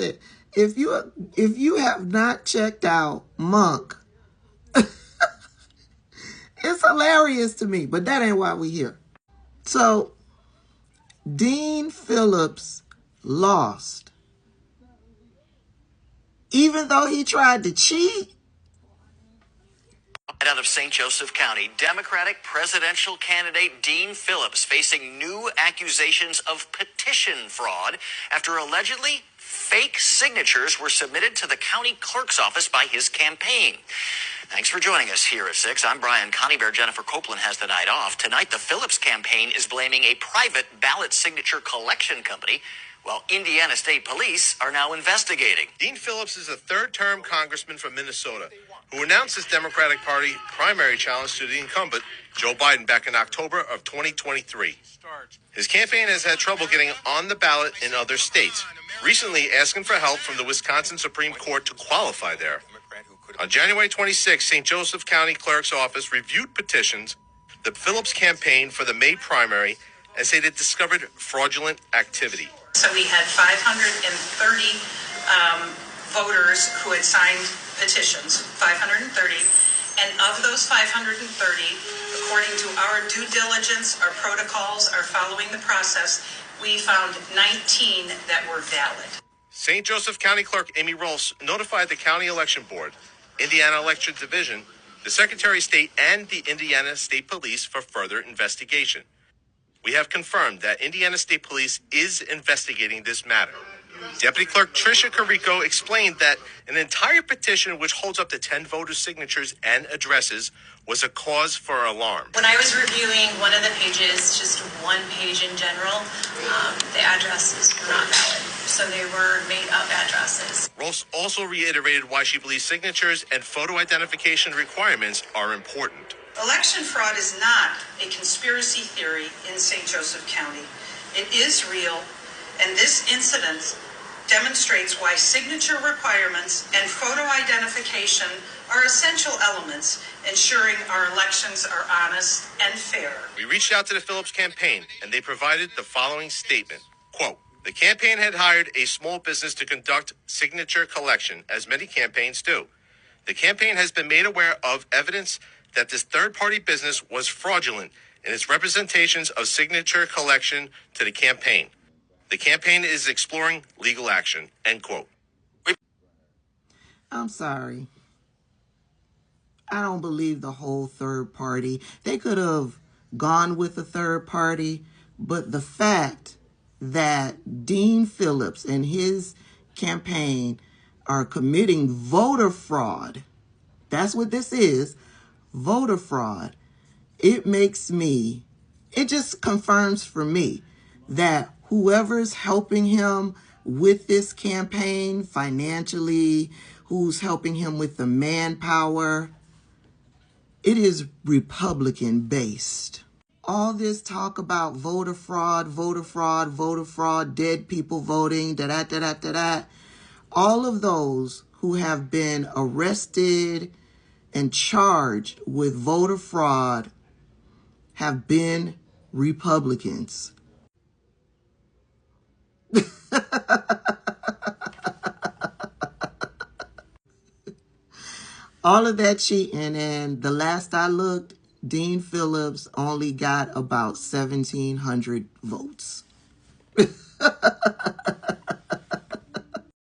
listen, if you have not checked out Monk, it's hilarious to me, but that ain't why we here. So, Dean Phillips lost. Even though he tried to cheat. Out of St. Joseph County, Democratic presidential candidate Dean Phillips facing new accusations of petition fraud after allegedly fake signatures were submitted to the county clerk's office by his campaign. Thanks for joining us here at 6. I'm Brian Coneybear. Jennifer Copeland has the night off. Tonight, the Phillips campaign is blaming a private ballot signature collection company, while Indiana State Police are now investigating. Dean Phillips is a third-term congressman from Minnesota who announced his Democratic Party primary challenge to the incumbent, Joe Biden, back in October of 2023. His campaign has had trouble getting on the ballot in other states, recently asking for help from the Wisconsin Supreme Court to qualify there. On January 26, St. Joseph County Clerk's Office reviewed petitions the Phillips campaign for the May primary and say they discovered fraudulent activity. So we had 530 voters who had signed petitions, 530. And of those 530, according to our due diligence, our protocols, our following the process, we found 19 that were valid. St. Joseph County Clerk Amy Rolfs notified the County Election Board, Indiana Election Division, the Secretary of State, and the Indiana State Police for further investigation. We have confirmed that Indiana State Police is investigating this matter. Deputy Clerk Tricia Carrico explained that an entire petition which holds up to 10 voters' signatures and addresses was a cause for alarm. When I was reviewing one of the pages, just one page in general, the addresses were not valid. So they were made-up addresses. Ross also reiterated why she believes signatures and photo identification requirements are important. Election fraud is not a conspiracy theory in St. Joseph County. It is real, and this incident demonstrates why signature requirements and photo identification are essential elements ensuring our elections are honest and fair. We reached out to the Phillips campaign, and they provided the following statement. Quote, the campaign had hired a small business to conduct signature collection, as many campaigns do. The campaign has been made aware of evidence that this third-party business was fraudulent in its representations of signature collection to the campaign. The campaign is exploring legal action, end quote. I'm sorry. I don't believe the whole third party. They could have gone with the third party, but the fact that Dean Phillips and his campaign are committing voter fraud, that's what this is, voter fraud, it just confirms for me that whoever's helping him with this campaign financially, who's helping him with the manpower, it is Republican based. All this talk about voter fraud, dead people voting, all of those who have been arrested and charged with voter fraud have been Republicans. All of that cheating, and the last I looked, Dean Phillips only got about 1,700 votes.